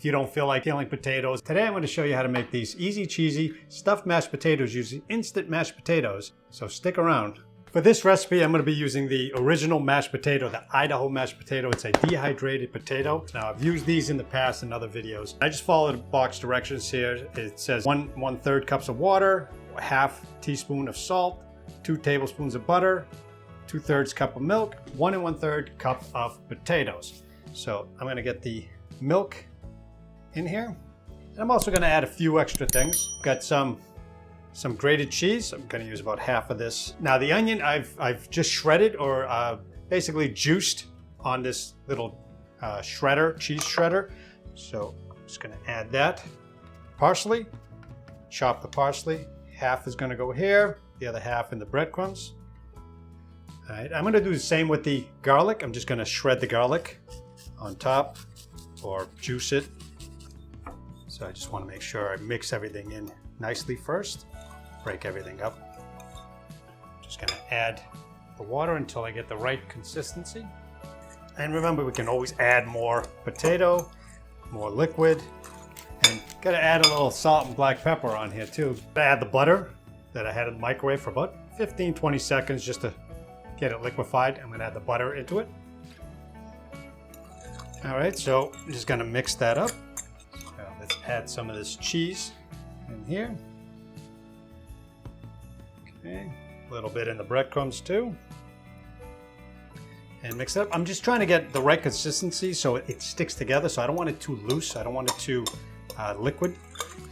if you don't feel like peeling potatoes. Today I'm going to show you how to make these easy cheesy stuffed mashed potatoes using instant mashed potatoes. So stick around. For this recipe, I'm going to be using the original mashed potato, the Idaho mashed potato. It's a dehydrated potato. Now, I've used these in the past in other videos. I just followed the box directions here. It says 1/3 cups of water, 1/2 teaspoon of salt, 2 tablespoons of butter, 2/3 cup of milk, 1 1/3 cup of potatoes. So I'm going to get the milk in here. And I'm also going to add a few extra things. Got some grated cheese. I'm going to use about half of this. Now the onion I've just shredded or basically juiced on this little cheese shredder. So I'm just going to add that. Parsley, chop the parsley. Half is going to go here, the other half in the breadcrumbs. All right, I'm going to do the same with the garlic. I'm just going to shred the garlic on top or juice it. So I just want to make sure I mix everything in nicely first. Break everything up. Just going to add the water until I get the right consistency. And remember, we can always add more potato, more liquid, and got to add a little salt and black pepper on here too. I add the butter that I had in the microwave for about 15-20 seconds just to get it liquefied. I'm going to add the butter into it. All right, so I'm just going to mix that up. So let's add some of this cheese in here. Okay, a little bit in the breadcrumbs too. And mix it up. I'm just trying to get the right consistency so it sticks together. So I don't want it too loose. I don't want it too liquid.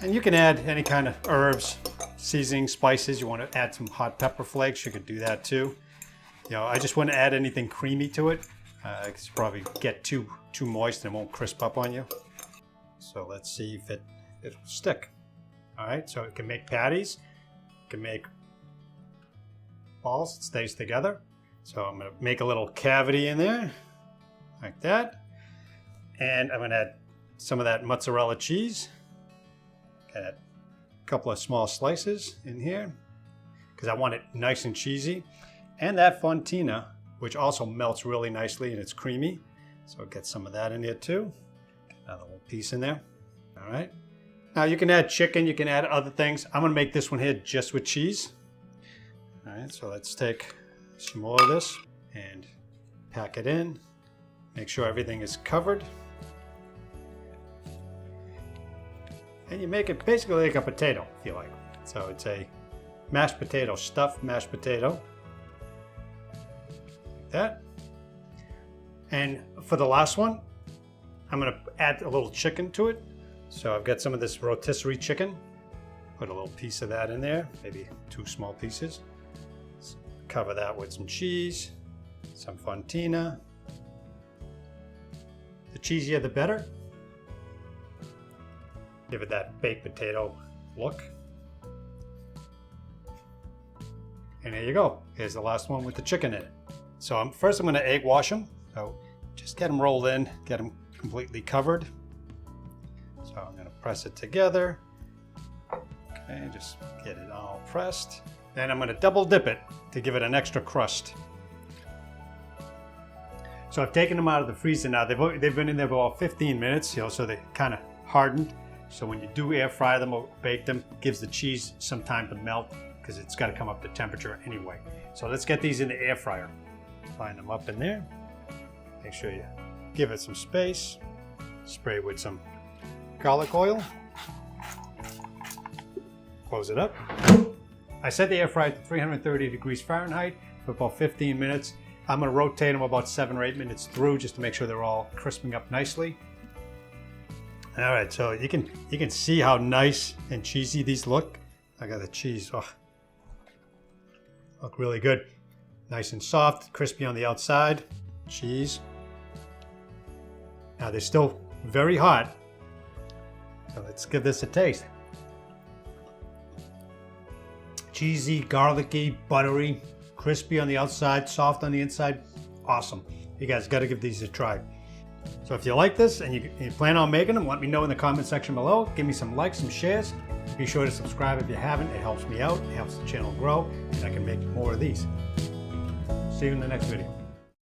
And you can add any kind of herbs, seasoning, spices. You want to add some hot pepper flakes, you could do that too. You know, I just wouldn't add anything creamy to it. It's probably get too moist and it won't crisp up on you. So let's see if it'll stick. All right, so it can make patties. It can make balls. It stays together. So I'm going to make a little cavity in there like that. And I'm going to add some of that mozzarella cheese. Add a couple of small slices in here because I want it nice and cheesy. And that fontina, which also melts really nicely and it's creamy. So get some of that in there too. Another little piece in there. All right. Now you can add chicken, you can add other things. I'm going to make this one here just with cheese. All right, so let's take some more of this and pack it in. Make sure everything is covered. And you make it basically like a potato, if you like. So it's a mashed potato, stuffed mashed potato. Like that. And for the last one, I'm going to add a little chicken to it. So I've got some of this rotisserie chicken. Put a little piece of that in there, maybe 2 small pieces. Cover that with some cheese, some fontina. The cheesier the better. Give it that baked potato look. And there you go. Here's the last one with the chicken in it. So first I'm going to egg wash them. So just get them rolled in, get them completely covered. So I'm going to press it together. Okay, just get it all pressed. Then I'm going to double dip it to give it an extra crust. So I've taken them out of the freezer now. They've been in there for about 15 minutes, you know, so they kind of hardened. So when you do air fry them or bake them, it gives the cheese some time to melt because it's got to come up to temperature anyway. So let's get these in the air fryer. Line them up in there. Make sure you give it some space. Spray with some garlic oil. Close it up. I set the air fryer to 330 degrees Fahrenheit for about 15 minutes. I'm going to rotate them about 7 or 8 minutes through just to make sure they're all crisping up nicely. All right, so you can see how nice and cheesy these look. I got the cheese. Oh, look really good. Nice and soft, crispy on the outside. Cheese. Now they're still very hot. So let's give this a taste. Cheesy, garlicky, buttery, crispy on the outside, soft on the inside. Awesome. You guys got to give these a try. So if you like this and you plan on making them, let me know in the comment section below. Give me some likes, some shares. Be sure to subscribe if you haven't. It helps me out. It helps the channel grow, and I can make more of these. See you in the next video.